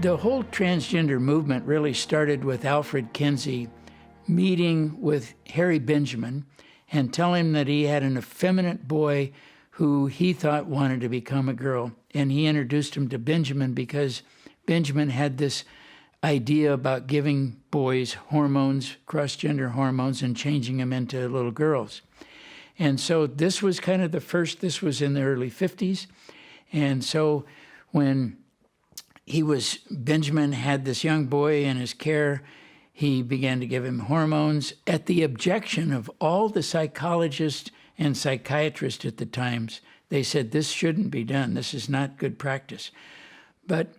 The whole transgender movement really started with Alfred Kinsey meeting with Harry Benjamin and telling him that he had an effeminate boy who he thought wanted to become a girl. And he introduced him to Benjamin because Benjamin had this idea about giving boys hormones, cross-gender hormones, and changing them into little girls. And so this was kind of the first, this was in the early 50s. And so when Benjamin had this young boy in his care, he began to give him hormones at the objection of all the psychologists and psychiatrists at the times. They said, this shouldn't be done. This is not good practice. But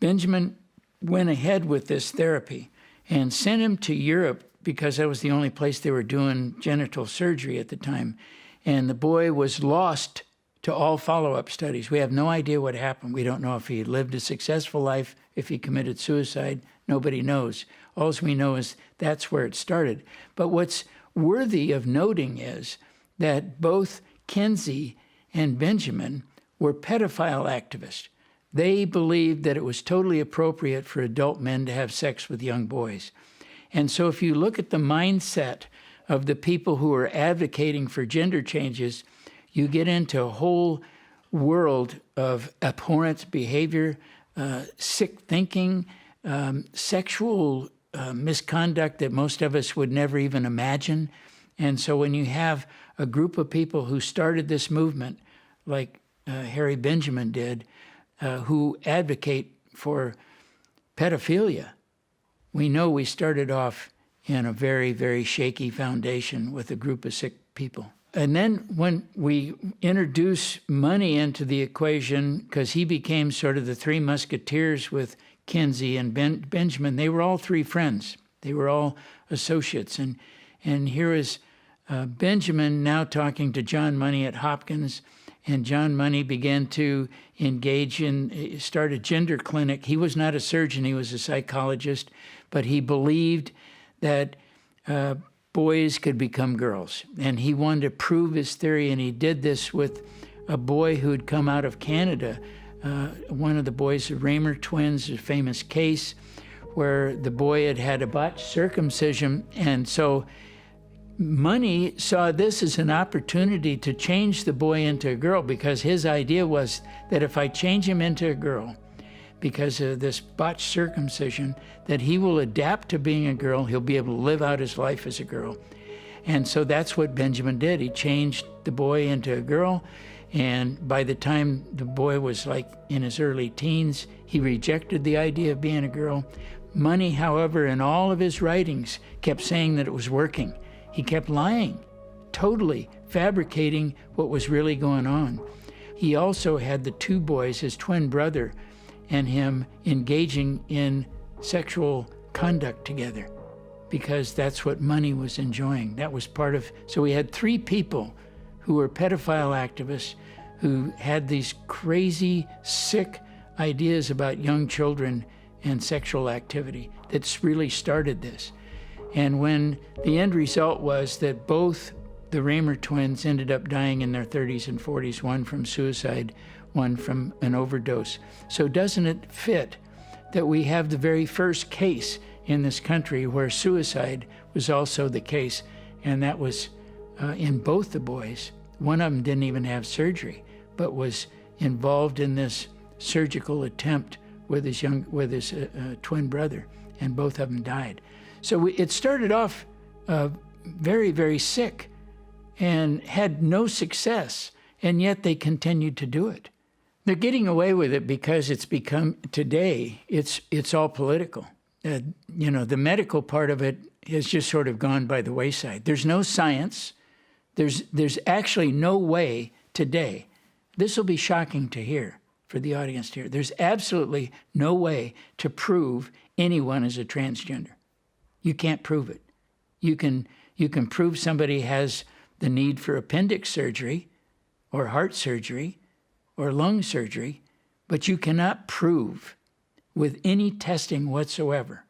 Benjamin went ahead with this therapy and sent him to Europe because that was the only place they were doing genital surgery at the time. And the boy was lost to all follow-up studies. We have no idea what happened. We don't know if he lived a successful life, if he committed suicide. Nobody knows. All we know is that's where it started. But what's worthy of noting is that both Kinsey and Benjamin were pedophile activists. They believed that it was totally appropriate for adult men to have sex with young boys. And so if you look at the mindset of the people who are advocating for gender changes, you get into a whole world of abhorrent behavior, sick thinking, sexual misconduct that most of us would never even imagine. And so when you have a group of people who started this movement, like Harry Benjamin did, who advocate for pedophilia, we know we started off in a very, very shaky foundation with a group of sick people. And then when we introduce money into the equation, because he became sort of the three musketeers with Kinsey and Benjamin, they were all three friends. They were all associates. And here is Benjamin now talking to John Money at Hopkins, and John Money began to engage in, start a gender clinic. He was not a surgeon, he was a psychologist, but he believed that boys could become girls. And he wanted to prove his theory, and he did this with a boy who had come out of Canada. One of the boys, the Raymer twins, a famous case where the boy had had a botched circumcision, and so Money saw this as an opportunity to change the boy into a girl, because his idea was that if I change him into a girl because of this botched circumcision, that he will adapt to being a girl, he'll be able to live out his life as a girl. And so that's what Benjamin did. He changed the boy into a girl, and by the time the boy was like in his early teens, he rejected the idea of being a girl. Money, however, in all of his writings, kept saying that it was working. He kept lying, totally fabricating what was really going on. He also had the two boys, his twin brother and him, engaging in sexual conduct together, because that's what Money was enjoying. That was part of, so we had three people who were pedophile activists who had these crazy, sick ideas about young children and sexual activity that's really started this. And when the end result was that both the Raymer twins ended up dying in their 30s and 40s, one from suicide, one from an overdose. So doesn't it fit that we have the very first case in this country where suicide was also the case, and that was in both the boys. One of them didn't even have surgery, but was involved in this surgical attempt with his twin brother, and both of them died. So it started off very, very sick and had no success, and yet they continued to do it. They're getting away with it because it's become, today, it's all political. The medical part of it has just sort of gone by the wayside. There's no science. There's actually no way today, this will be shocking to hear, for the audience to hear, there's absolutely no way to prove anyone is a transgender. You can't prove it. You can prove somebody has the need for appendix surgery or heart surgery or lung surgery, but you cannot prove with any testing whatsoever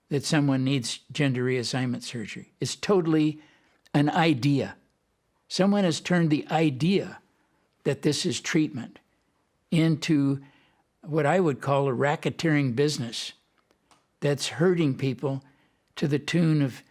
that someone needs gender reassignment surgery. It's totally an idea. Someone has turned the idea that this is treatment into what I would call a racketeering business that's hurting people to the tune of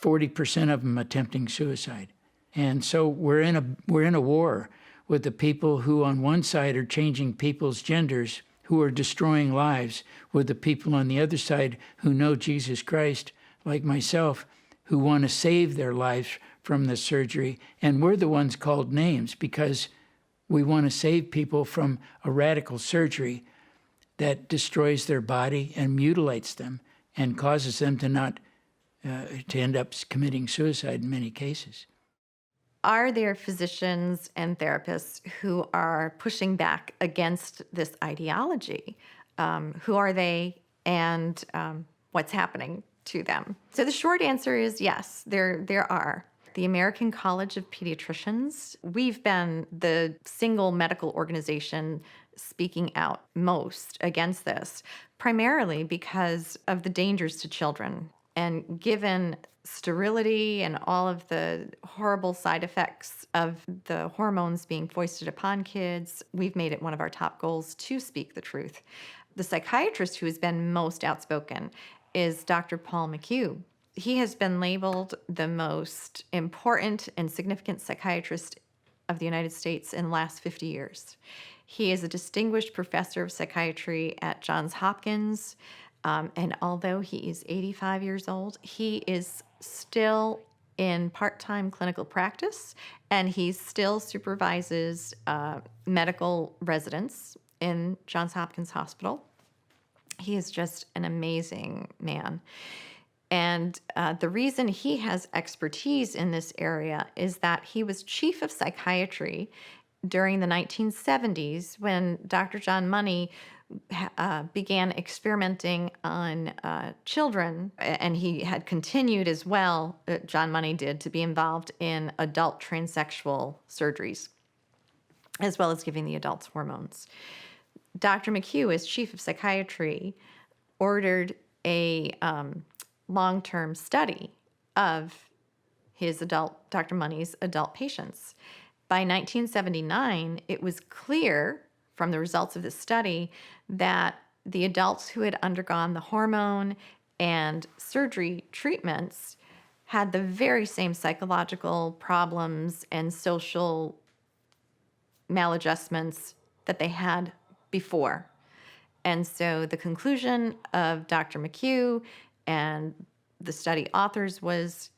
40% of them attempting suicide. And so we're in a war with the people who on one side are changing people's genders, who are destroying lives, with the people on the other side who know Jesus Christ, like myself, who want to save their lives from the surgery. And we're the ones called names because we want to save people from a radical surgery that destroys their body and mutilates them and causes them to end up committing suicide in many cases. Are there physicians and therapists who are pushing back against this ideology? Who are they, and what's happening to them? So the short answer is yes, there are. The American College of Pediatricians, we've been the single medical organization speaking out most against this, primarily because of the dangers to children. And given sterility and all of the horrible side effects of the hormones being foisted upon kids, we've made it one of our top goals to speak the truth. The psychiatrist who has been most outspoken is Dr. Paul McHugh. He has been labeled the most important and significant psychiatrist of the United States in the last 50 years. He is a distinguished professor of psychiatry at Johns Hopkins. And although he is 85 years old, he is still in part-time clinical practice, and he still supervises medical residents in Johns Hopkins Hospital. He is just an amazing man. And the reason he has expertise in this area is that he was chief of psychiatry during the 1970s when Dr. John Money began experimenting on children, and he had continued as well, John Money did, to be involved in adult transsexual surgeries, as well as giving the adults hormones. Dr. McHugh, as chief of psychiatry, ordered a long-term study of Dr. Money's adult patients. By 1979, it was clear from the results of this study that the adults who had undergone the hormone and surgery treatments had the very same psychological problems and social maladjustments that they had before. And so the conclusion of Dr. McHugh and the study authors was,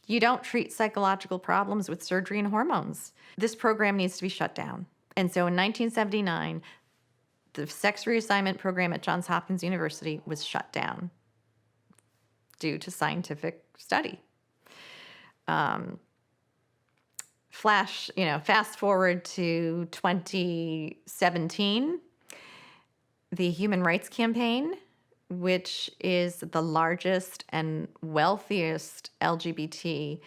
you don't treat psychological problems with surgery and hormones. This program needs to be shut down. And so in 1979, the sex reassignment program at Johns Hopkins University was shut down due to scientific study. Fast forward to 2017, the Human Rights Campaign, which is the largest and wealthiest LGBT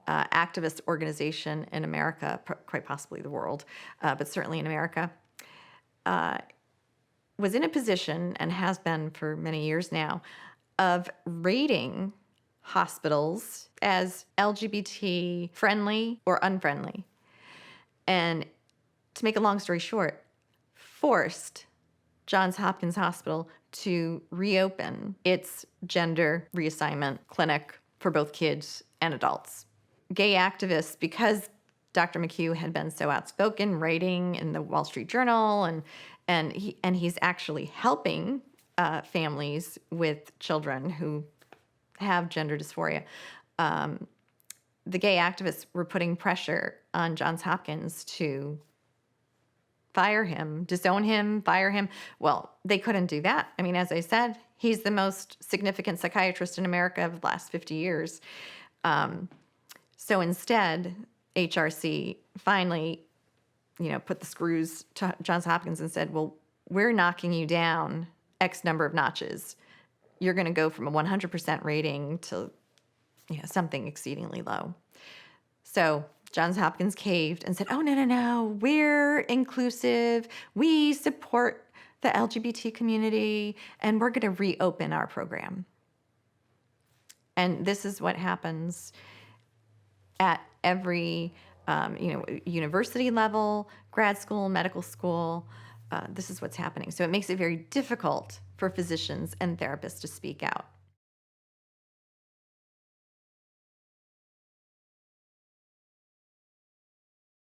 activist organization in America, quite possibly the world, but certainly in America, was in a position, and has been for many years now, of rating hospitals as LGBT friendly or unfriendly. And to make a long story short, forced Johns Hopkins Hospital to reopen its gender reassignment clinic for both kids and adults. Gay activists, because Dr. McHugh had been so outspoken, writing in the Wall Street Journal, and he's actually helping families with children who have gender dysphoria. The gay activists were putting pressure on Johns Hopkins to fire him, disown him, fire him. Well, they couldn't do that. I mean, as I said, he's the most significant psychiatrist in America of the last 50 years. So instead, HRC finally, put the screws to Johns Hopkins and said, well, we're knocking you down X number of notches. You're going to go from a 100% rating to something exceedingly low. So Johns Hopkins caved and said, oh, no, we're inclusive. We support the LGBT community, and we're going to reopen our program. And this is what happens at every university level, grad school, medical school. this is what's happening. So it makes it very difficult for physicians and therapists to speak out.